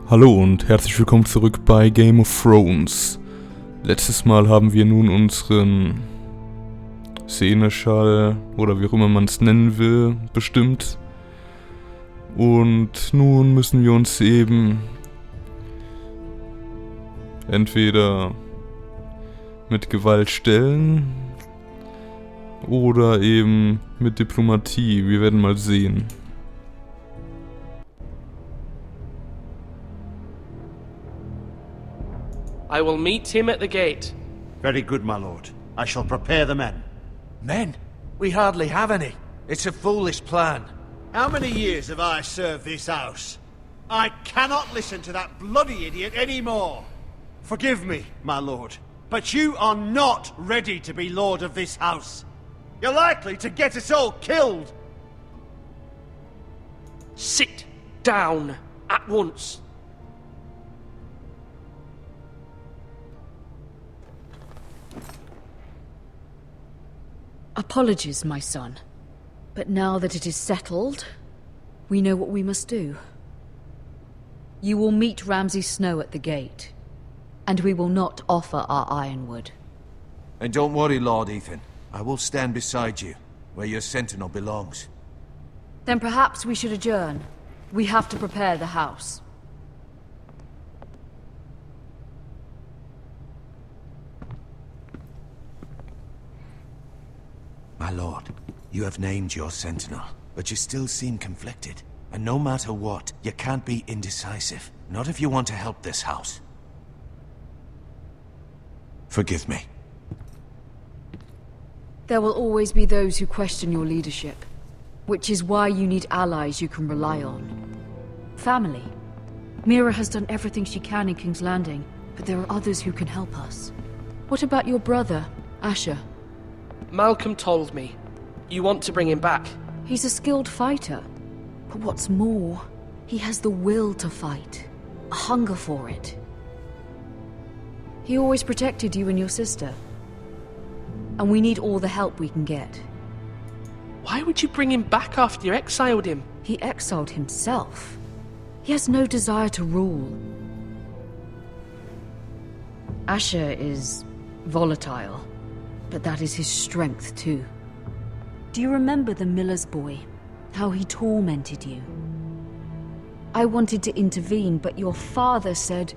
Hallo und herzlich willkommen zurück bei Game of Thrones. Letztes Mal haben wir nun unseren Seneschall oder wie auch immer man es nennen will, bestimmt. Und nun müssen wir uns eben entweder mit Gewalt stellen oder eben mit Diplomatie. Wir werden mal sehen. I will meet him at the gate. Very good, my lord. I shall prepare the men. Men? We hardly have any. It's a foolish plan. How many years have I served this house? I cannot listen to that bloody idiot anymore. Forgive me, my lord, but you are not ready to be lord of this house. You're likely to get us all killed. Sit down at once. Apologies, my son. But now that it is settled, we know what we must do. You will meet Ramsay Snow at the gate, and we will not offer our ironwood. And don't worry, Lord Ethan. I will stand beside you, where your sentinel belongs. Then perhaps we should adjourn. We have to prepare the house. My lord, you have named your sentinel, but you still seem conflicted. And no matter what, you can't be indecisive. Not if you want to help this house. Forgive me. There will always be those who question your leadership, which is why you need allies you can rely on. Family. Mira has done everything she can in King's Landing, but there are others who can help us. What about your brother, Asher? Malcolm told me. You want to bring him back. He's a skilled fighter. But what's more, he has the will to fight. A hunger for it. He always protected you and your sister. And we need all the help we can get. Why would you bring him back after you exiled him? He exiled himself. He has no desire to rule. Asher is volatile, but that is his strength too. Do you remember the miller's boy? How he tormented you? I wanted to intervene, but your father said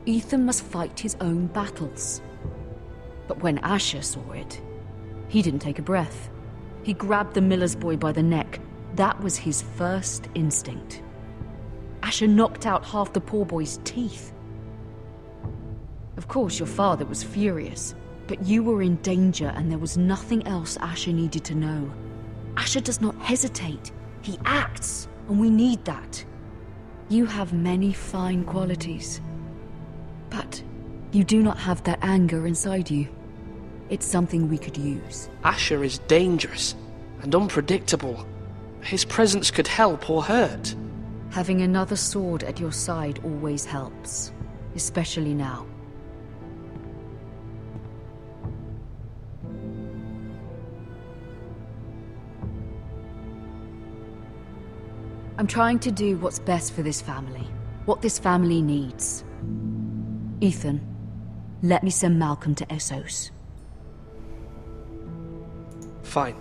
Ethan must fight his own battles. But when Asher saw it, he didn't take a breath. He grabbed the miller's boy by the neck. That was his first instinct. Asher knocked out half the poor boy's teeth. Of course, your father was furious, but you were in danger and there was nothing else Asher needed to know. Asher does not hesitate. He acts, and we need that. You have many fine qualities, but you do not have that anger inside you. It's something we could use. Asher is dangerous and unpredictable. His presence could help or hurt. Having another sword at your side always helps, especially now. I'm trying to do what's best for this family, what this family needs. Ethan, let me send Malcolm to Essos. Fine.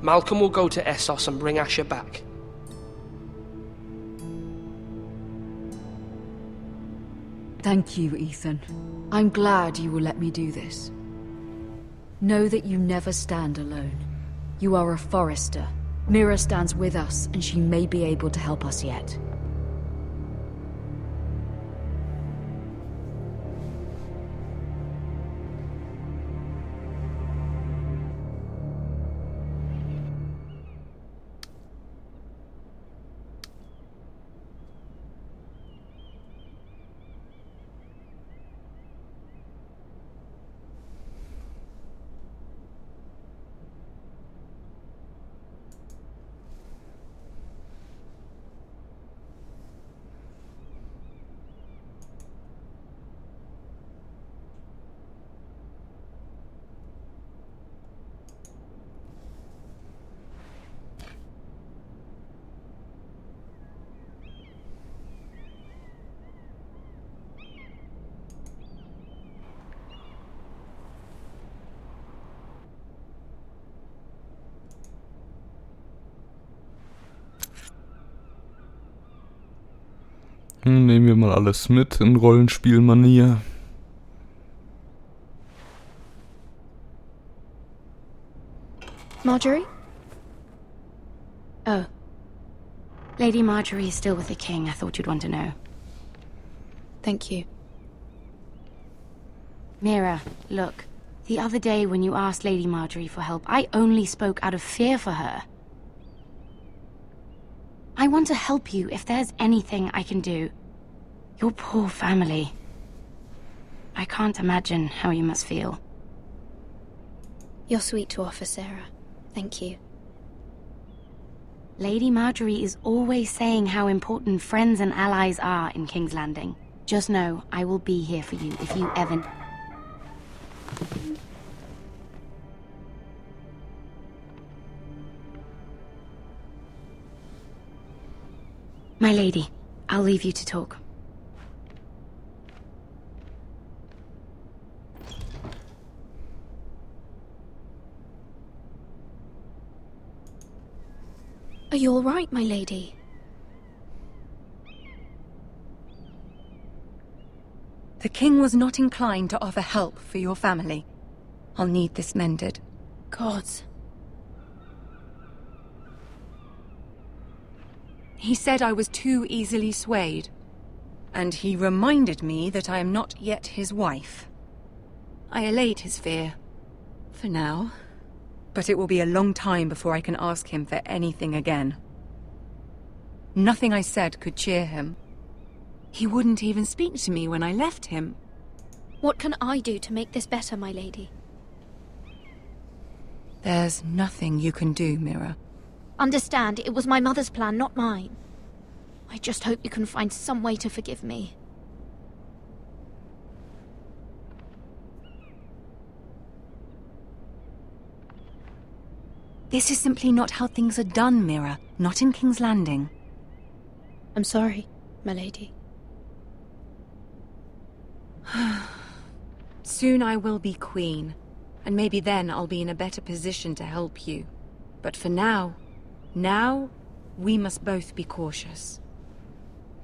Malcolm will go to Essos and bring Asher back. Thank you, Ethan. I'm glad you will let me do this. Know that you never stand alone. You are a Forester. Mira stands with us, and she may be able to help us yet. Nehmen wir mal alles mit in Rollenspielmanier. Marjorie? Oh. Lady Marjorie is still with the king. I thought you'd want to know. Thank you. Mira, look. The other day when you asked Lady Marjorie for help, I only spoke out of fear for her. I want to help you if there's anything I can do. Your poor family. I can't imagine how you must feel. You're sweet to offer, Sarah. Thank you. Lady Marjorie is always saying how important friends and allies are in King's Landing. Just know, I will be here for you if you ever... My lady, I'll leave you to talk. Are you all right, my lady? The king was not inclined to offer help for your family. I'll need this mended. Gods. He said I was too easily swayed. And he reminded me that I am not yet his wife. I allayed his fear. For now. But it will be a long time before I can ask him for anything again. Nothing I said could cheer him. He wouldn't even speak to me when I left him. What can I do to make this better, my lady? There's nothing you can do, Mira. Understand, it was my mother's plan, not mine. I just hope you can find some way to forgive me. This is simply not how things are done, Mira. Not in King's Landing. I'm sorry, my lady. Soon I will be queen, and maybe then I'll be in a better position to help you. But for now, we must both be cautious.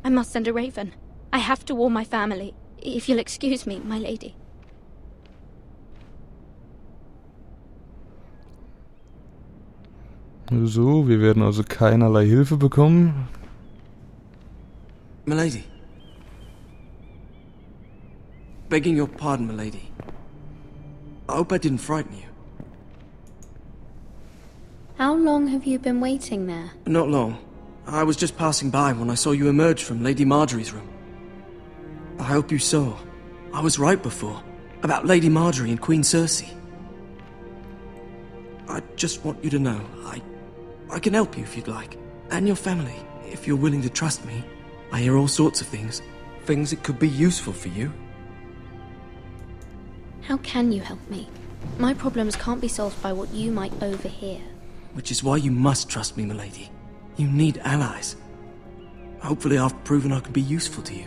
I must send a raven. I have to warn my family. If you'll excuse me, my lady. So, wir werden also keinerlei Hilfe bekommen. Milady. Begging your pardon, milady. I hope I didn't frighten you. How long have you been waiting there? Not long. I was just passing by when I saw you emerge from Lady Marjorie's room. I hope you saw. I was right before. About Lady Marjorie and Queen Cersei. I just want you to know, I can help you if you'd like. And your family, if you're willing to trust me. I hear all sorts of things. Things that could be useful for you. How can you help me? My problems can't be solved by what you might overhear. Which is why you must trust me, milady. You need allies. Hopefully I've proven I can be useful to you.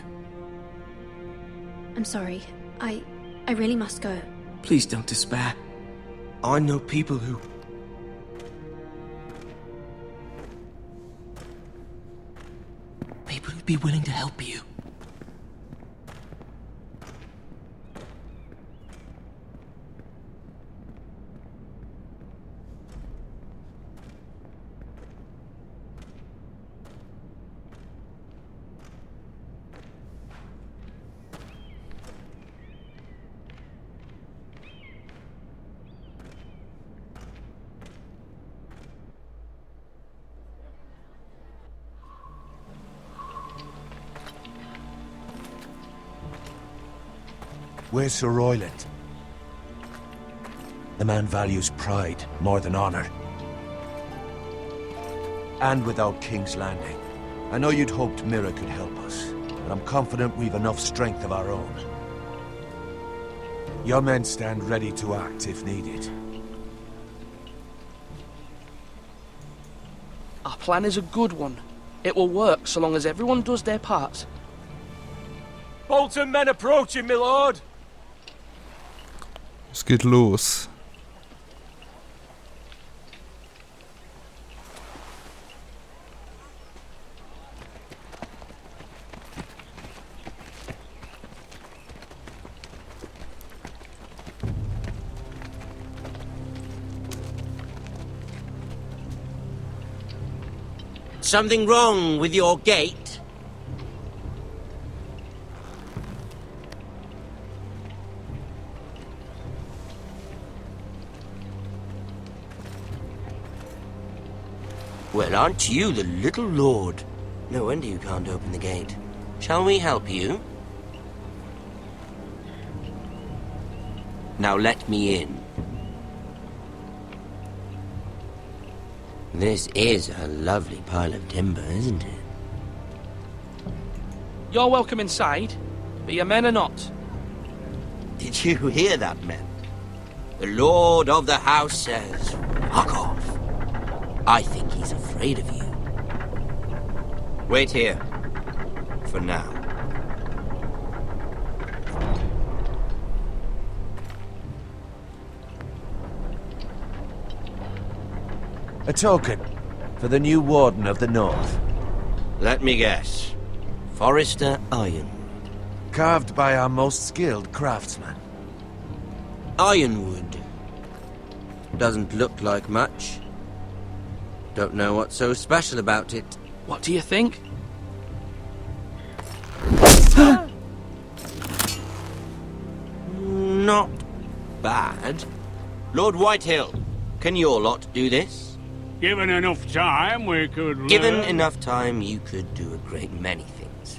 I'm sorry. I really must go. Please don't despair. I know people who'd be willing to help you. Where's Sir Royland? The man values pride more than honor. And without King's Landing. I know you'd hoped Mira could help us, but I'm confident we've enough strength of our own. Your men stand ready to act if needed. Our plan is a good one. It will work so long as everyone does their part. Bolton men approaching, my lord! Es geht los. Something wrong with your gate? Well, aren't you the little lord? No wonder you can't open the gate. Shall we help you? Now let me in. This is a lovely pile of timber, isn't it? You're welcome inside, but your men are not. Did you hear that, men? The lord of the house says, fuck off. I think he's afraid of you. Wait here. For now. A token for the new Warden of the North. Let me guess. Forrester Ironwood. Carved by our most skilled craftsman. Ironwood. Doesn't look like much. Don't know what's so special about it. What do you think? Not bad. Lord Whitehill, can your lot do this? Given enough time, we could learn. Given enough time, you could do a great many things.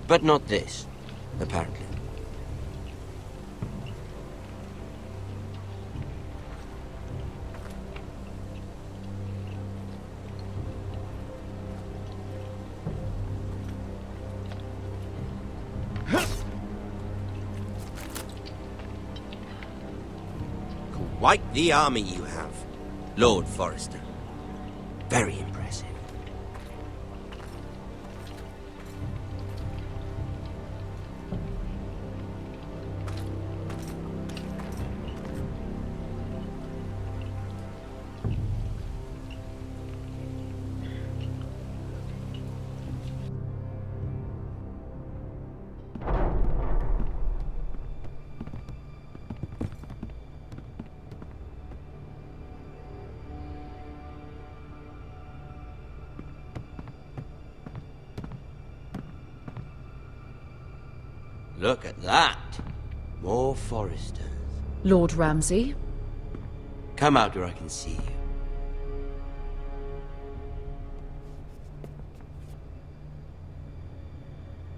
But not this, apparently. Quite the army you have, Lord Forrester. Very impressive. Look at that. More Forresters. Lord Ramsay? Come out where I can see you.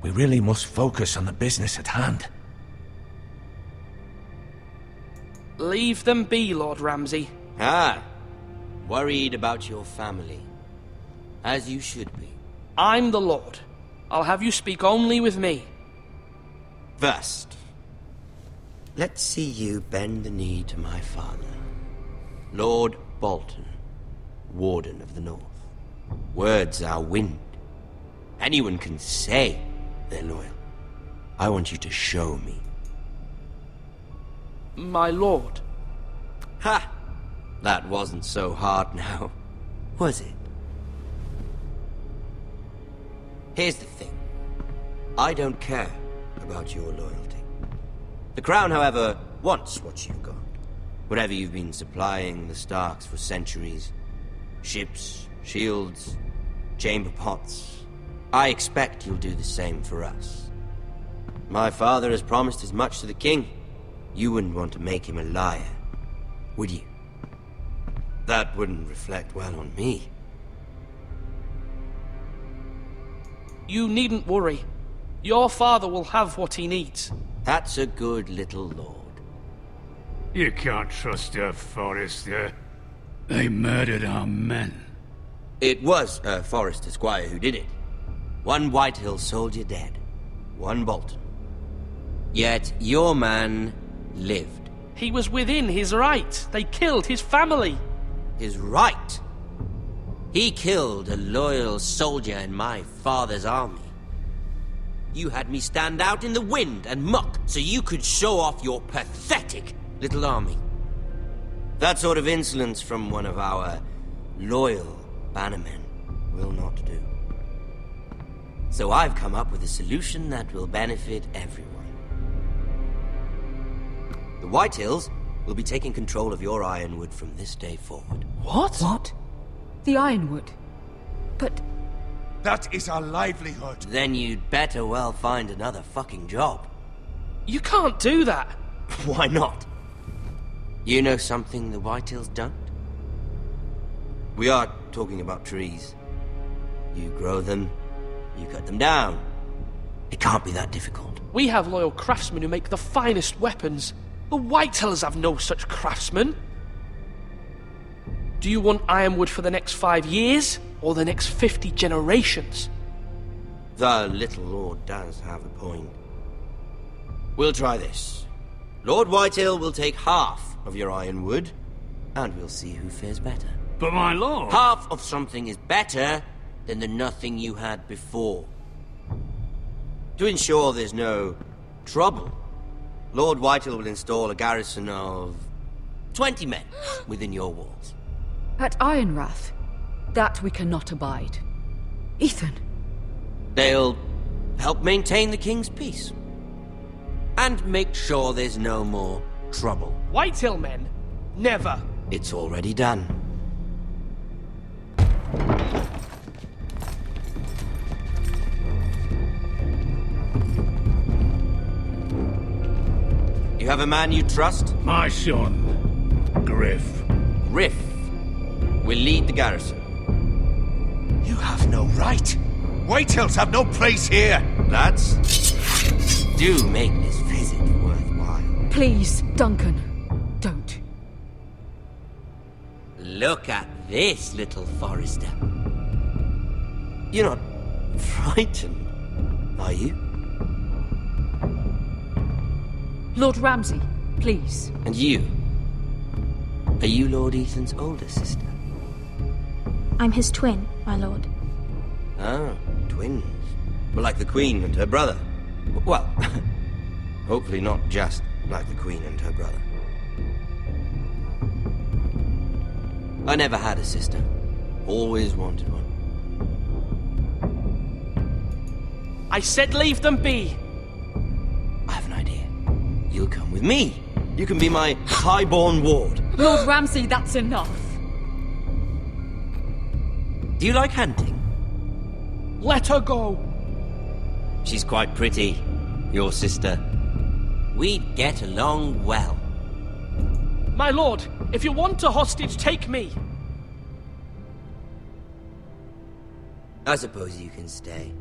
We really must focus on the business at hand. Leave them be, Lord Ramsay. Ah, worried about your family. As you should be. I'm the Lord. I'll have you speak only with me. First, let's see you bend the knee to my father, Lord Bolton, Warden of the North. Words are wind. Anyone can say they're loyal. I want you to show me. My lord. Ha! That wasn't so hard now, was it? Here's the thing. I don't care about your loyalty. The Crown, however, wants what you've got. Whatever you've been supplying the Starks for centuries. Ships, shields, chamber pots. I expect you'll do the same for us. My father has promised as much to the King. You wouldn't want to make him a liar, would you? That wouldn't reflect well on me. You needn't worry. Your father will have what he needs. That's a good little lord. You can't trust her, Forrester. They murdered our men. It was a Forrester squire who did it. One Whitehill soldier dead. One Bolton. Yet your man lived. He was within his right. They killed his family. His right? He killed a loyal soldier in my father's army. You had me stand out in the wind and muck so you could show off your pathetic little army. That sort of insolence from one of our loyal bannermen will not do. So I've come up with a solution that will benefit everyone. The Whitehills will be taking control of your Ironwood from this day forward. What? What? The Ironwood? But That is our livelihood. Then you'd better well find another fucking job. You can't do that. Why not? You know something the Whitetails don't? We are talking about trees. You grow them, you cut them down. It can't be that difficult. We have loyal craftsmen who make the finest weapons. The Whitetails have no such craftsmen. Do you want ironwood for the next 5 years, or the next 50 generations? The little lord does have a point. We'll try this. Lord Whitetail will take half of your ironwood, and we'll see who fares better. But my lord... Half of something is better than the nothing you had before. To ensure there's no trouble, Lord Whitetail will install a garrison of 20 men within your walls. At Ironrath, that we cannot abide. Ethan. They'll help maintain the king's peace. And make sure there's no more trouble. Whitetail men? Never. It's already done. You have a man you trust? My son, Griff. Griff will lead the garrison. You have no right. Whitetails have no place here. Lads, do make this visit worthwhile. Please, Duncan, don't. Look at this, little Forester. You're not frightened, are you? Lord Ramsay, please. And you? Are you Lord Ethan's older sister? I'm his twin, my lord. Ah, twins. Well, like the Queen and her brother. Well, hopefully not just like the Queen and her brother. I never had a sister. Always wanted one. I said leave them be. I have an idea. You'll come with me. You can be my highborn ward. Lord Ramsay, that's enough. Do you like hunting? Let her go. She's quite pretty, your sister. We'd get along well. My lord, if you want a hostage, take me. I suppose you can stay.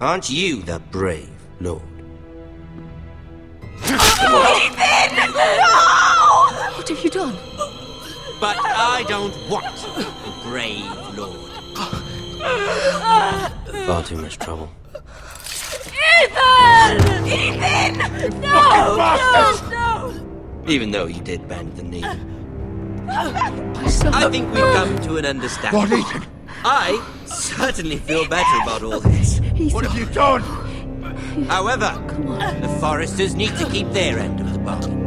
Aren't you the brave lord? Ethan! No! What have you done? But I don't want a brave lord. Far too much trouble. Ethan! Ethan! No! No! Even though you did bend the knee. My son. I think we've come to an understanding. What, Ethan? I certainly feel better about all this. What have you done? However, the Foresters need to keep their end of the bargain.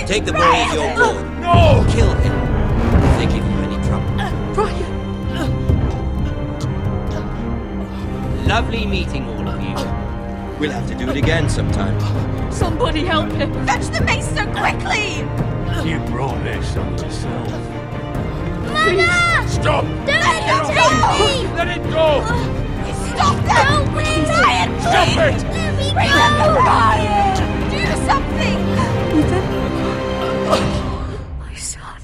Take the boy as your ward. No! Kill him if they give you any trouble. Brian! Lovely meeting all of you. We'll have to do it again sometime. Somebody help him! Fetch the maester quickly! You brought this on yourself. Mama! Stop! Don't take me! Let it go! Stop them! Help me! Ryan, Stop please! it! Let me go! Ryan! Do something! Ethan? My son.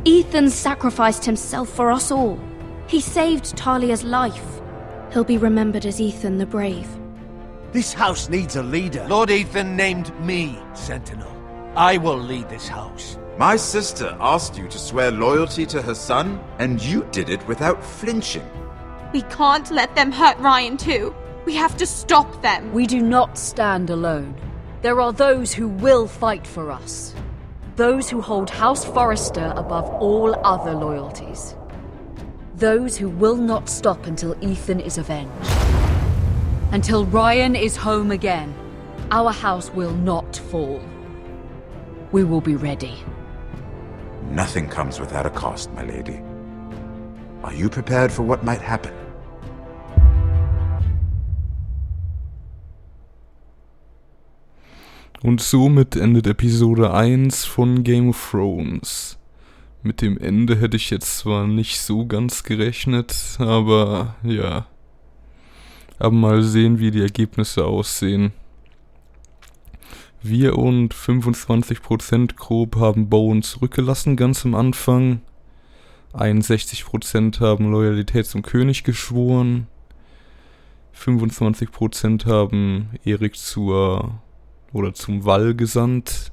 Ethan sacrificed himself for us all. He saved Talia's life. He'll be remembered as Ethan the Brave. This house needs a leader. Lord Ethan named me Sentinel. I will lead this house. My sister asked you to swear loyalty to her son, and you did it without flinching. We can't let them hurt Ryan too. We have to stop them. We do not stand alone. There are those who will fight for us. Those who hold House Forrester above all other loyalties. Those who will not stop until Ethan is avenged. Until Ryan is home again, our house will not fall. We will be ready. Nothing comes without a cost, my lady. Are you prepared for what might happen? Und somit endet Episode 1 von Game of Thrones. Mit dem Ende hätte ich jetzt zwar nicht so ganz gerechnet, aber ja. Aber mal sehen, wie die Ergebnisse aussehen. Wir und 25% grob haben Bowen zurückgelassen ganz am Anfang. 61% haben Loyalität zum König geschworen. 25% haben Erik zum Wall gesandt.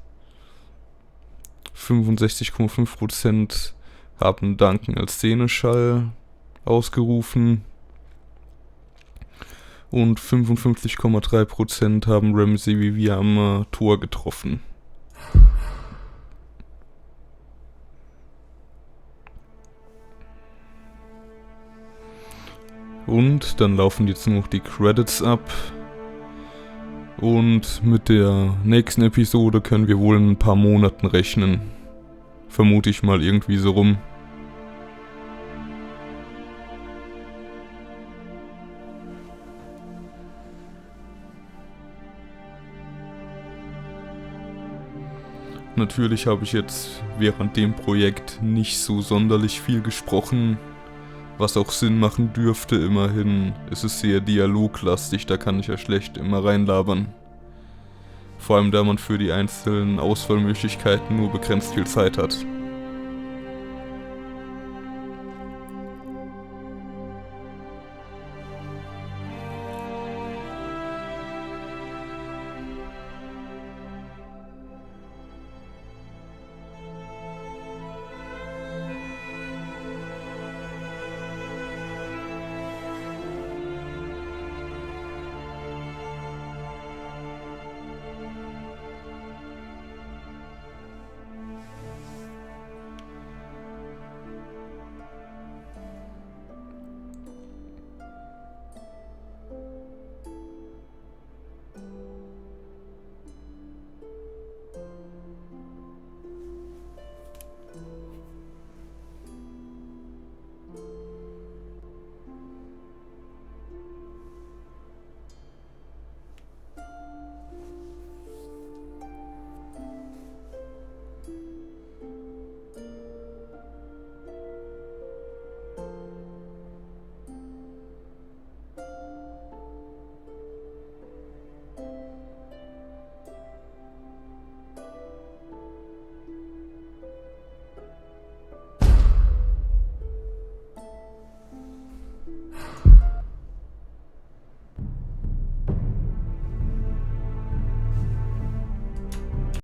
65,5% haben Duncan als Seneschall ausgerufen. Und 55,3% haben Ramsay wie wir am Tor getroffen. Und dann laufen jetzt nur noch die Credits ab. Und mit der nächsten Episode können wir wohl in ein paar Monaten rechnen. Vermute ich mal irgendwie so rum. Natürlich habe ich jetzt während dem Projekt nicht so sonderlich viel gesprochen, was auch Sinn machen dürfte. Immerhin ist es sehr dialoglastig, da kann ich ja schlecht immer reinlabern. Vor allem da man für die einzelnen Auswahlmöglichkeiten nur begrenzt viel Zeit hat.